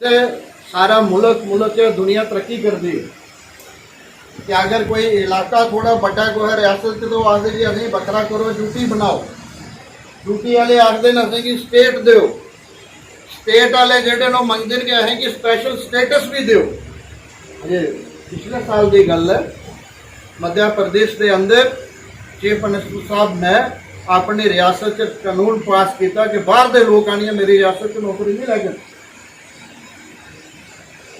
सारा मुल्क के दुनिया तरक्की कर दी कि अगर कोई इलाका थोड़ा बड़ा को है रियासत तो आखते जी असें बखरा करो ड्यूटी बनाओ ड्यूटी वाले आखते हैं असें कि स्टेट दो स्टेट वाले जेडे नो मंगते कि असें कि स्पैशल स्टेटस भी दो। अजे पिछले साल की गल है मध्य प्रदेश के अंदर चीफ मिनिस्टर साहब ने अपनी रियासत कानून पास किया कि बाहर के लोग आने मेरी रियासत च नौकरी नहीं लैगे।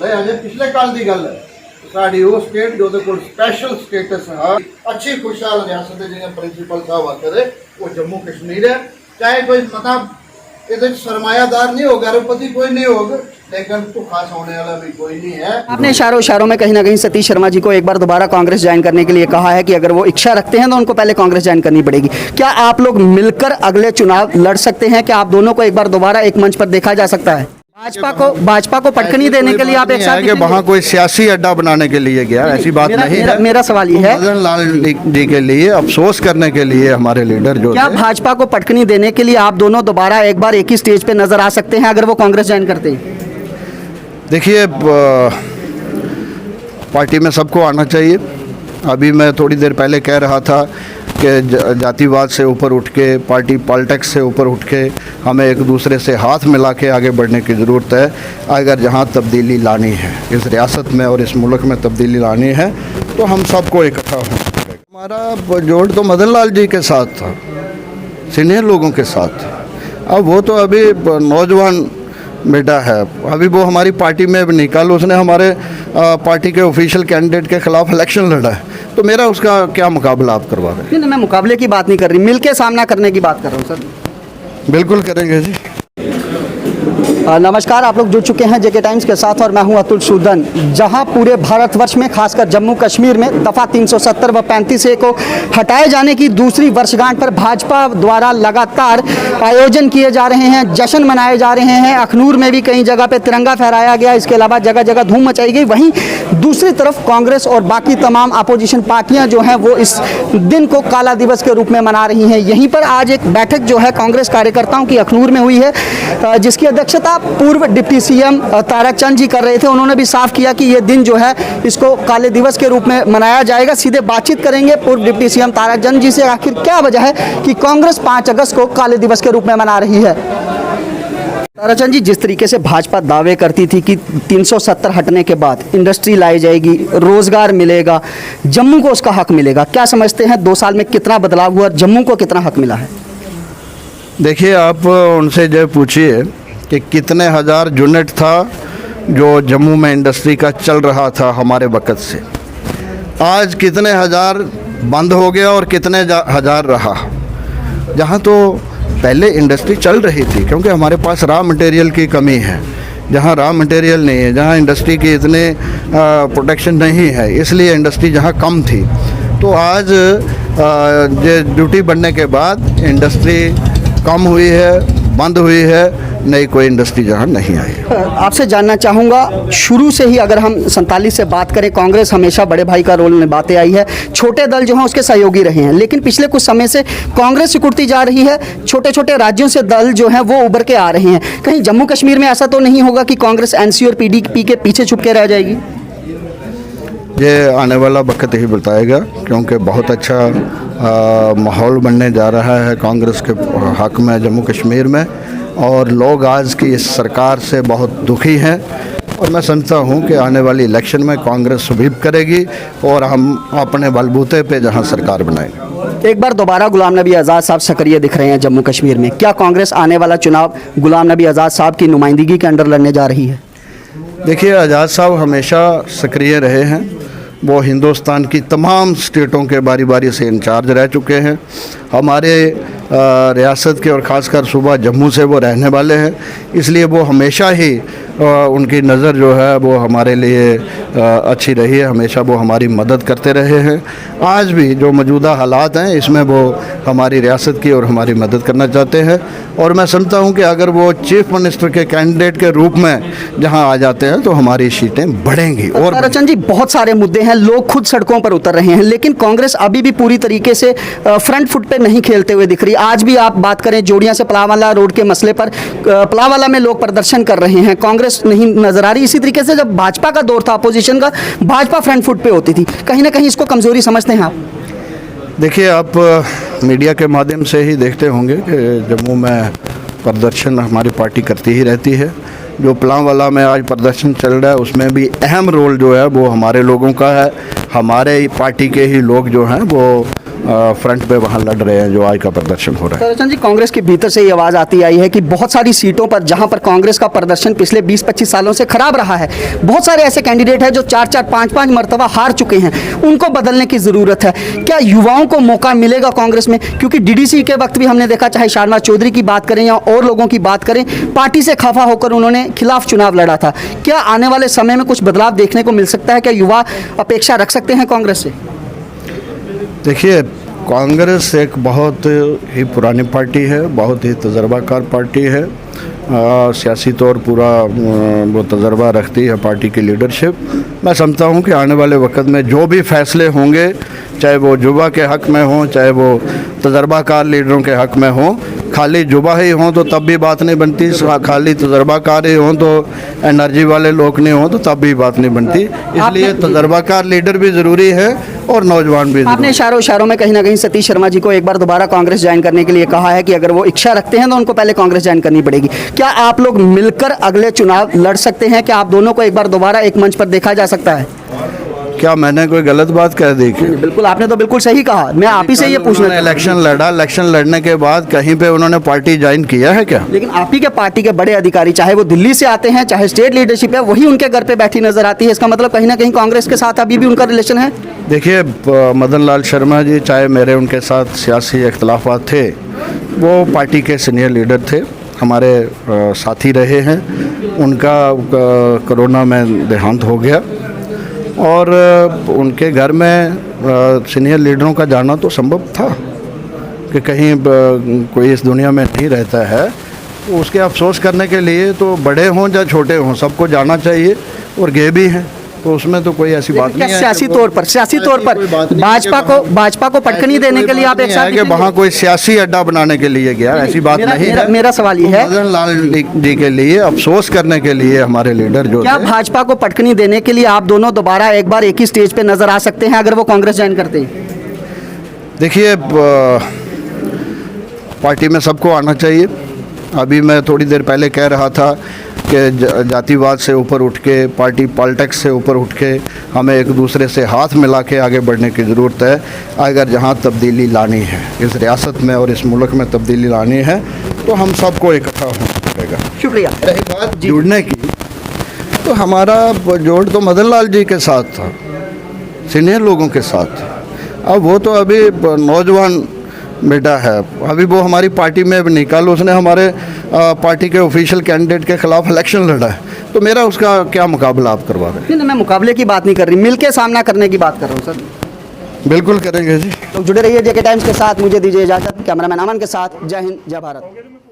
अजे पिछले काल की गल है साड़ी वो स्टेट जो स्पैशल स्टेटस है अच्छी खुशहाल रियासत है जिन्हें प्रिंसीपल साहब आते रहे वो जम्मू कश्मीर है। चाहे कोई मतलब ये सरमायादार नहीं होगा अरबपति कोई नहीं होगा लेकिन तो खास होने वाला भी कोई नहीं है। आपने इशारों में कहीं ना कहीं सतीश शर्मा जी को एक बार दोबारा कांग्रेस ज्वाइन करने के लिए कहा है कि अगर वो इच्छा रखते हैं तो उनको पहले कांग्रेस ज्वाइन करनी पड़ेगी। क्या आप लोग मिलकर अगले चुनाव लड़ सकते हैं? क्या आप दोनों को एक बार दोबारा एक मंच पर देखा जा सकता है? भाजपा को पटकनी देने के लिए आप एक साथ वहाँ कोई सियासी अड्डा बनाने के लिए गया ऐसी बात नहीं है। मेरा सवाल ये है मदन लाल जी के लिए अफसोस करने के लिए हमारे लीडर जो क्या भाजपा को पटकनी देने के लिए आप दोनों दोबारा एक बार एक ही स्टेज पे नजर आ सकते हैं अगर वो कांग्रेस ज्वाइन करते हैं? देखिए पार्टी में सबको आना चाहिए। अभी मैं थोड़ी देर पहले कह रहा था कि जातिवाद से ऊपर उठ के पार्टी पॉलिटिक्स से ऊपर उठ के हमें एक दूसरे से हाथ मिला के आगे बढ़ने की ज़रूरत है। अगर जहाँ तब्दीली लानी है इस रियासत में और इस मुल्क में तब्दीली लानी है तो हम सबको इकट्ठा होना पड़ेगा। हमारा जोड़ तो मदन लाल जी के साथ था, सीनियर लोगों के साथ। अब वो तो अभी नौजवान बेटा है, अभी वो हमारी पार्टी में नहीं, कल उसने हमारे पार्टी के ऑफिशियल कैंडिडेट के खिलाफ इलेक्शन लड़ा है तो मेरा उसका क्या मुकाबला आप करवा रहे हैं? नहीं, मैं मुकाबले की बात नहीं कर रही, मिलके सामना करने की बात कर रहा हूँ सर। बिल्कुल करेंगे जी। नमस्कार, आप लोग जुड़ चुके हैं जेके टाइम्स के साथ और मैं हूं अतुल सूदन। जहां पूरे भारतवर्ष में खासकर जम्मू कश्मीर में दफ़ा 370 व 35A को हटाए जाने की दूसरी वर्षगांठ पर भाजपा द्वारा लगातार आयोजन किए जा रहे हैं, जश्न मनाए जा रहे हैं। अखनूर में भी कई जगह पे तिरंगा फहराया गया, इसके अलावा जगह जगह धूम मचाई गई। वहीं दूसरी तरफ कांग्रेस और बाकी तमाम अपोजिशन पार्टियाँ जो हैं वो इस दिन को काला दिवस के रूप में मना रही हैं। यहीं पर आज एक बैठक जो है कांग्रेस कार्यकर्ताओं की अखनूर में हुई है, जिसकी अध्यक्षता पूर्व डिप्टी सीएम ताराचंद जी कर रहे थे। उन्होंने भी साफ किया कि ये दिन जो है इसको काले दिवस के रूप में मनाया जाएगा। सीधे बातचीत करेंगे पूर्व डिप्टी सीएम ताराचंद जी से, आखिर क्या वजह है कि कांग्रेस 5 अगस्त को काले दिवस के रूप में मना रही है। ताराचंद जी, जिस तरीके से भाजपा दावे करती थी कि 370 हटने के बाद इंडस्ट्री लाई जाएगी, रोजगार मिलेगा, जम्मू को उसका हक मिलेगा, क्या समझते हैं 2 साल में कितना बदलाव हुआ और जम्मू को कितना हक मिला है? देखिए, आप उनसे जो पूछिए कि कितने हज़ार यूनिट था जो जम्मू में इंडस्ट्री का चल रहा था हमारे वक़्त से, आज कितने हज़ार बंद हो गया और कितने हज़ार रहा। जहाँ तो पहले इंडस्ट्री चल रही थी क्योंकि हमारे पास रॉ मटेरियल की कमी है, जहाँ रॉ मटेरियल नहीं है, जहाँ इंडस्ट्री की इतने प्रोटेक्शन नहीं है, इसलिए इंडस्ट्री जहाँ कम थी। तो आज ड्यूटी बढ़ने के बाद इंडस्ट्री कम हुई है, बंद हुई है, नई कोई इंडस्ट्री जहाँ नहीं आई। आपसे जानना चाहूँगा, शुरू से ही अगर हम 47 से बात करें, कांग्रेस हमेशा बड़े भाई का रोल निभाते आई है, छोटे दल जो हैं उसके सहयोगी रहे हैं, लेकिन पिछले कुछ समय से कांग्रेस सिकुड़ती जा रही है, छोटे छोटे राज्यों से दल जो हैं वो उभर के आ रहे हैं। कहीं जम्मू कश्मीर में ऐसा तो नहीं होगा कि कांग्रेस एनसी और पीडीपी के पीछे छुप के रह जाएगी? ये आने वाला वक्त ही बताएगा क्योंकि बहुत अच्छा माहौल बनने जा रहा है कांग्रेस के हक में जम्मू कश्मीर में, और लोग आज की इस सरकार से बहुत दुखी हैं और मैं समझता हूं कि आने वाली इलेक्शन में कांग्रेस स्वीप करेगी और हम अपने बलबूते पे जहां सरकार बनाएंगे। एक बार दोबारा गुलाम नबी आज़ाद साहब सक्रिय दिख रहे हैं जम्मू कश्मीर में, क्या कांग्रेस आने वाला चुनाव गुलाम नबी आज़ाद साहब की नुमाइंदगी के अंडर लड़ने जा रही है? देखिए, आज़ाद साहब हमेशा सक्रिय रहे हैं, वो हिंदुस्तान की तमाम स्टेटों के बारी बारी से इंचार्ज रह चुके हैं। हमारे रियासत के और ख़ासकर सूबा जम्मू से वो रहने वाले हैं, इसलिए वो हमेशा ही उनकी नज़र जो है वो हमारे लिए अच्छी रही है, हमेशा वो हमारी मदद करते रहे हैं। आज भी जो मौजूदा हालात हैं इसमें वो हमारी रियासत की और हमारी मदद करना चाहते हैं और मैं समझता हूं कि अगर वो चीफ मिनिस्टर के कैंडिडेट के रूप में जहां आ जाते हैं तो हमारी सीटें बढ़ेंगी। और ताराचंद जी, बहुत सारे मुद्दे हैं, लोग खुद सड़कों पर उतर रहे हैं, लेकिन कांग्रेस अभी भी पूरी तरीके से फ्रंट फुट पे नहीं खेलते हुए दिख रही। आज भी आप बात करें जोड़ियां से पलावाला रोड के मसले पर, पलावाला में लोग प्रदर्शन कर रहे हैं, कांग्रेस कांग्रेस नहीं नजर आ रही। इसी तरीके से जब भाजपा का दौर था अपोजिशन का, भाजपा फ्रंट फुट पे होती थी, कहीं ना कहीं इसको कमजोरी समझते हैं आप? देखिए, आप मीडिया के माध्यम से ही देखते होंगे कि जम्मू में प्रदर्शन हमारी पार्टी करती ही रहती है। जो पलांवाला में आज प्रदर्शन चल रहा है उसमें भी अहम रोल जो है वो हमारे लोगों का है। हमारे पार्टी के ही लोग जो हैं वो फ्रंट पे वहाँ लड़ रहे हैं जो आज का प्रदर्शन हो रहा है। तरचंद जी, कांग्रेस के भीतर से ये आवाज़ आती आई है कि बहुत सारी सीटों पर जहां पर कांग्रेस का प्रदर्शन पिछले 20-25 सालों से खराब रहा है, बहुत सारे ऐसे कैंडिडेट हैं जो 4-4, 5-5 मरतबा हार चुके हैं, उनको बदलने की ज़रूरत है। क्या युवाओं को मौका मिलेगा कांग्रेस में? क्योंकि डीडीसी के वक्त भी हमने देखा, चाहे शाहनवाज चौधरी की बात करें या और लोगों की बात करें, पार्टी से खफा होकर उन्होंने खिलाफ चुनाव लड़ा था। क्या आने वाले समय में कुछ बदलाव देखने को मिल सकता है? क्या युवा अपेक्षा रख सकते हैं कांग्रेस से? देखिए, कांग्रेस एक बहुत ही पुरानी पार्टी है, बहुत ही तजर्बाकार पार्टी है। सियासी तौर पूरा वो तजर्बा रखती है पार्टी की लीडरशिप। मैं समझता हूँ कि आने वाले वक्त में जो भी फैसले होंगे, चाहे वो युवा के हक़ में हों, चाहे वो तजर्बाकार लीडरों के हक़ में हों, खाली युवा ही हों तो तब भी बात नहीं बनती, खाली तजर्बाकार ही हों तो एनर्जी वाले लोग नहीं हों तो तब भी बात नहीं बनती। इसलिए तजर्बाकार लीडर भी ज़रूरी है और नौजवान भी। आपने इशारों में कहीं ना कहीं सतीश शर्मा जी को एक बार दोबारा कांग्रेस ज्वाइन करने के लिए कहा है कि अगर वो इच्छा रखते हैं तो उनको पहले कांग्रेस ज्वाइन करनी पड़ेगी। क्या आप लोग मिलकर अगले चुनाव लड़ सकते हैं? क्या आप दोनों को एक बार दोबारा एक मंच पर देखा जा सकता है? क्या मैंने कोई गलत बात कह दी? बिल्कुल, आपने तो बिल्कुल सही कहा। मैं आप ही से ये पूछना, इलेक्शन लड़ा, इलेक्शन लड़ने के बाद कहीं पे उन्होंने पार्टी ज्वाइन किया है क्या? लेकिन आप ही के पार्टी के बड़े अधिकारी, चाहे वो दिल्ली से आते हैं, चाहे स्टेट लीडरशिप है, वही उनके घर पे बैठी नजर आती है। इसका मतलब कहीं ना कहीं कांग्रेस के साथ अभी भी उनका रिलेशन है। देखिए, मदन लाल शर्मा जी, चाहे मेरे उनके साथ सियासी इख्तलाफात थे, वो पार्टी के सीनियर लीडर थे, हमारे साथी रहे हैं। उनका कोरोना में देहांत हो गया और उनके घर में सीनियर लीडरों का जाना तो संभव था कि कहीं कोई इस दुनिया में नहीं रहता है। तो उसके अफसोस करने के लिए तो बड़े हों या छोटे हों सबको जाना चाहिए और गए भी हैं, तो उसमें तो कोई ऐसी बात नहीं है। सियासी तौर पर भाजपा को पटकनी देने के लिए आप एक साथ, कि वहाँ कोई सियासी अड्डा बनाने के लिए गया, ऐसी बात नहीं है। मेरा सवाल ये है, मदन लाल जी के लिए अफसोस करने के लिए हमारे लीडर जो क्या भाजपा को पटकनी देने के लिए आप दोनों दोबारा एक बार एक ही स्टेज पे नजर आ सकते हैं अगर वो कांग्रेस ज्वाइन करते हैं? देखिए, पार्टी में सबको आना चाहिए। अभी मैं थोड़ी देर पहले कह रहा था कि जातिवाद से ऊपर उठ के, पार्टी पॉलिटिक्स से ऊपर उठ के हमें एक दूसरे से हाथ मिला के आगे बढ़ने की ज़रूरत है। अगर जहाँ तब्दीली लानी है, इस रियासत में और इस मुल्क में तब्दीली लानी है, तो हम सबको इकट्ठा होना पड़ेगा। शुक्रिया। रही बात जुड़ने की, तो हमारा जोड़ तो मदन लाल जी के साथ था, सीनियर लोगों के साथ। अब वो तो अभी नौजवान बेटा है, अभी वो हमारी पार्टी में भी नहीं। कल उसने हमारे पार्टी के ऑफिशियल कैंडिडेट के खिलाफ इलेक्शन लड़ा है, तो मेरा उसका क्या मुकाबला आप करवा रहे हैं? नहीं, मैं मुकाबले की बात नहीं कर रही, मिलके सामना करने की बात कर रहा हूँ सर। बिल्कुल करेंगे जी। तो जुड़े रहिए जेके टाइम्स के साथ। मुझे दीजिए इजाज़त। कैमरामैन अमन के साथ। जय हिंद, जय भारत।